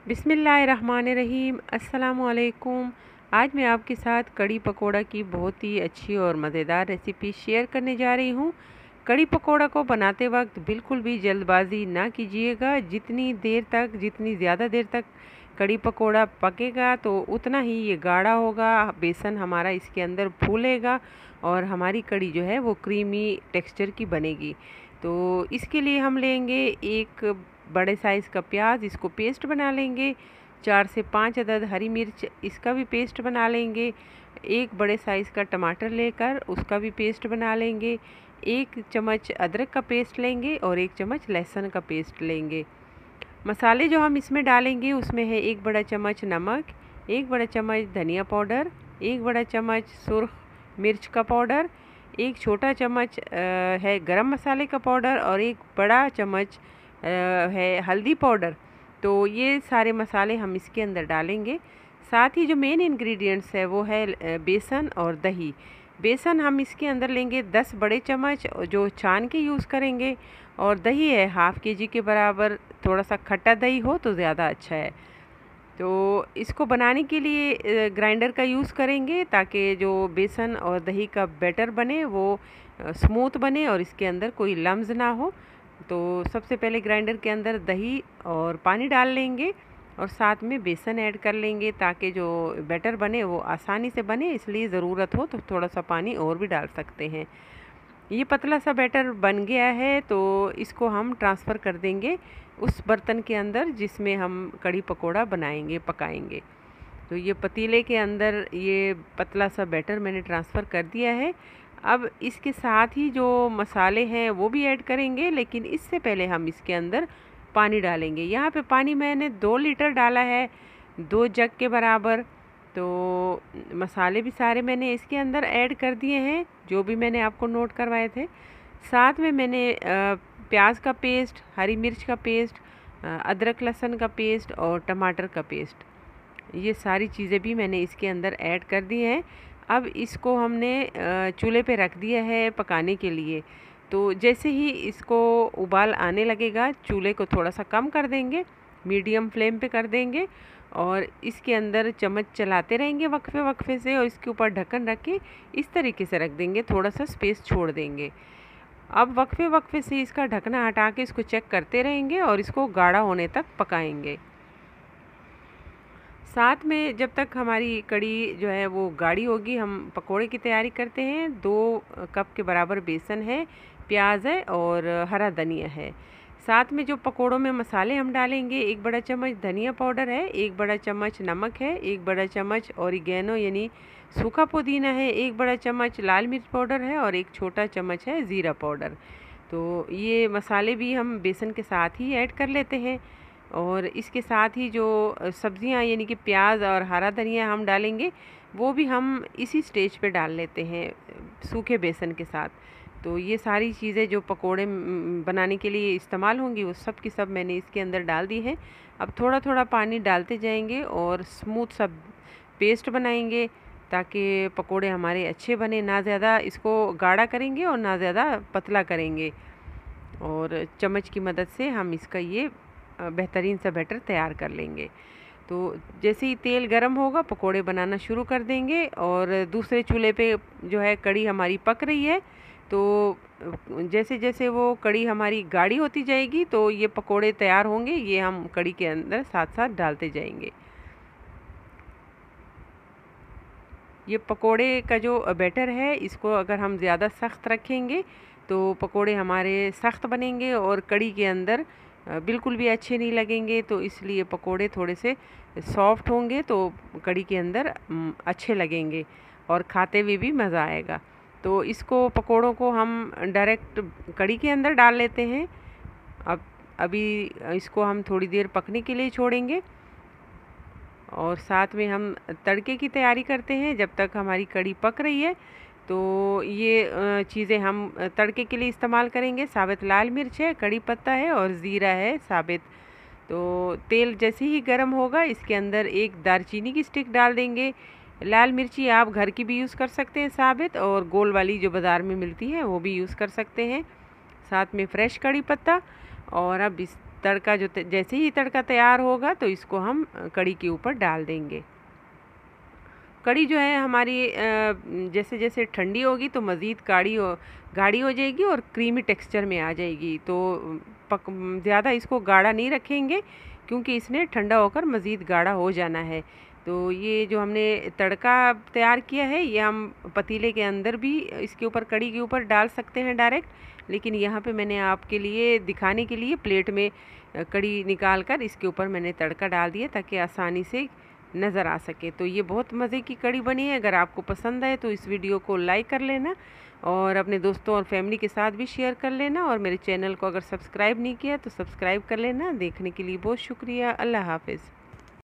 बिस्मिल्लाहिर्रहमानिर्रहीम। अस्सलामुअलैकुम। आज मैं आपके साथ कड़ी पकोड़ा की बहुत ही अच्छी और मज़ेदार रेसिपी शेयर करने जा रही हूँ। कड़ी पकोड़ा को बनाते वक्त बिल्कुल भी जल्दबाजी ना कीजिएगा। जितनी ज़्यादा देर तक कड़ी पकोड़ा पकेगा तो उतना ही ये गाढ़ा होगा, बेसन हमारा इसके अंदर फूलेगा और हमारी कड़ी जो है वो क्रीमी टेक्सचर की बनेगी। तो इसके लिए हम लेंगे एक बड़े साइज़ का प्याज, इसको पेस्ट बना लेंगे। 4 से 5 अदद हरी मिर्च, इसका भी पेस्ट बना लेंगे। एक बड़े साइज़ का टमाटर लेकर उसका भी पेस्ट बना लेंगे। 1 चम्मच अदरक का पेस्ट लेंगे और 1 चम्मच लहसुन का पेस्ट लेंगे। मसाले जो हम इसमें डालेंगे उसमें है 1 बड़ा चम्मच नमक, 1 बड़ा चम्मच धनिया पाउडर, 1 बड़ा चम्मच सुर्ख मिर्च का पाउडर, 1 छोटा चम्मच है गरम मसाले का पाउडर और 1 बड़ा चम्मच है हल्दी पाउडर। तो ये सारे मसाले हम इसके अंदर डालेंगे। साथ ही जो मेन इंग्रेडिएंट्स है वो है बेसन और दही। बेसन हम इसके अंदर लेंगे 10 बड़े चम्मच जो छान के यूज़ करेंगे, और दही है हाफ़ केजी के बराबर। थोड़ा सा खट्टा दही हो तो ज़्यादा अच्छा है। तो इसको बनाने के लिए ग्राइंडर का यूज़ करेंगे ताकि जो बेसन और दही का बैटर बने वो स्मूथ बने और इसके अंदर कोई लम्स ना हो। तो सबसे पहले ग्राइंडर के अंदर दही और पानी डाल लेंगे और साथ में बेसन ऐड कर लेंगे ताकि जो बैटर बने वो आसानी से बने। इसलिए ज़रूरत हो तो थोड़ा सा पानी और भी डाल सकते हैं। ये पतला सा बैटर बन गया है तो इसको हम ट्रांसफ़र कर देंगे उस बर्तन के अंदर जिसमें हम कड़ी पकोड़ा बनाएंगे, पकाएंगे। तो ये पतीले के अंदर ये पतला सा बैटर मैंने ट्रांसफ़र कर दिया है। अब इसके साथ ही जो मसाले हैं वो भी ऐड करेंगे, लेकिन इससे पहले हम इसके अंदर पानी डालेंगे। यहाँ पे पानी मैंने 2 लीटर डाला है, 2 जग के बराबर। तो मसाले भी सारे मैंने इसके अंदर ऐड कर दिए हैं जो भी मैंने आपको नोट करवाए थे। साथ में मैंने प्याज का पेस्ट, हरी मिर्च का पेस्ट, अदरक लहसुन का पेस्ट और टमाटर का पेस्ट, ये सारी चीज़ें भी मैंने इसके अंदर ऐड कर दी हैं। अब इसको हमने चूल्हे पे रख दिया है पकाने के लिए। तो जैसे ही इसको उबाल आने लगेगा चूल्हे को थोड़ा सा कम कर देंगे, मीडियम फ्लेम पे कर देंगे और इसके अंदर चम्मच चलाते रहेंगे वक्फे वक्फे से और इसके ऊपर ढक्कन रख के इस तरीके से रख देंगे, थोड़ा सा स्पेस छोड़ देंगे। अब वक्फे वक्फे से इसका ढकना हटा के इसको चेक करते रहेंगे और इसको गाढ़ा होने तक पकाएंगे। साथ में जब तक हमारी कड़ी जो है वो गाढ़ी होगी हम पकोड़े की तैयारी करते हैं। 2 कप के बराबर बेसन है, प्याज है और हरा धनिया है। साथ में जो पकोड़ों में मसाले हम डालेंगे, 1 बड़ा चम्मच धनिया पाउडर है, 1 बड़ा चम्मच नमक है, 1 बड़ा चम्मच ऑरिगेनो यानी सूखा पुदीना है, 1 बड़ा चम्मच लाल मिर्च पाउडर है और 1 छोटा चम्मच है ज़ीरा पाउडर। तो ये मसाले भी हम बेसन के साथ ही ऐड कर लेते हैं और इसके साथ ही जो सब्जियां यानी कि प्याज और हरा धनिया हम डालेंगे वो भी हम इसी स्टेज पे डाल लेते हैं सूखे बेसन के साथ। तो ये सारी चीज़ें जो पकोड़े बनाने के लिए इस्तेमाल होंगी वो सब की सब मैंने इसके अंदर डाल दी है। अब थोड़ा थोड़ा पानी डालते जाएंगे और स्मूथ सा पेस्ट बनाएंगे ताकि पकोड़े हमारे अच्छे बने। ना ज़्यादा इसको गाढ़ा करेंगे और ना ज़्यादा पतला करेंगे और चम्मच की मदद से हम इसका ये बेहतरीन सा बैटर तैयार कर लेंगे। तो जैसे ही तेल गरम होगा पकोड़े बनाना शुरू कर देंगे और दूसरे चूल्हे पे जो है कड़ी हमारी पक रही है। तो जैसे जैसे वो कड़ी हमारी गाढ़ी होती जाएगी तो ये पकोड़े तैयार होंगे, ये हम कड़ी के अंदर साथ साथ डालते जाएंगे। ये पकोड़े का जो बैटर है इसको अगर हम ज़्यादा सख्त रखेंगे तो पकोड़े हमारे सख्त बनेंगे और कड़ी के अंदर बिल्कुल भी अच्छे नहीं लगेंगे। तो इसलिए पकोड़े थोड़े से सॉफ्ट होंगे तो कड़ी के अंदर अच्छे लगेंगे और खाते हुए भी मज़ा आएगा। तो इसको पकोड़ों को हम डायरेक्ट कड़ी के अंदर डाल लेते हैं। अब अभी इसको हम थोड़ी देर पकने के लिए छोड़ेंगे और साथ में हम तड़के की तैयारी करते हैं जब तक हमारी कड़ी पक रही है। तो ये चीज़ें हम तड़के के लिए इस्तेमाल करेंगे। साबित लाल मिर्च है, कड़ी पत्ता है और ज़ीरा है साबित। तो तेल जैसे ही गर्म होगा इसके अंदर 1 दालचीनी की स्टिक डाल देंगे। लाल मिर्ची आप घर की भी यूज़ कर सकते हैं साबित, और गोल वाली जो बाज़ार में मिलती है वो भी यूज़ कर सकते हैं। साथ में फ्रेश कड़ी पत्ता। और अब इस तड़का जैसे ही तड़का तैयार होगा तो इसको हम कड़ी के ऊपर डाल देंगे। कड़ी जो है हमारी जैसे जैसे ठंडी होगी तो मज़ीद गाढ़ी हो जाएगी और क्रीमी टेक्सचर में आ जाएगी। तो ज़्यादा इसको गाढ़ा नहीं रखेंगे क्योंकि इसने ठंडा होकर मज़ीद गाढ़ा हो जाना है। तो ये जो हमने तड़का तैयार किया है ये हम पतीले के अंदर भी इसके ऊपर कड़ी के ऊपर डाल सकते हैं डायरेक्ट, लेकिन यहाँ पे मैंने आपके लिए दिखाने के लिए प्लेट में कड़ी निकाल कर इसके ऊपर मैंने तड़का डाल दिया ताकि आसानी से नज़र आ सके। तो ये बहुत मज़े की कड़ी बनी है। अगर आपको पसंद आए तो इस वीडियो को लाइक कर लेना और अपने दोस्तों और फैमिली के साथ भी शेयर कर लेना, और मेरे चैनल को अगर सब्सक्राइब नहीं किया तो सब्सक्राइब कर लेना। देखने के लिए बहुत शुक्रिया। अल्लाह हाफ़िज़।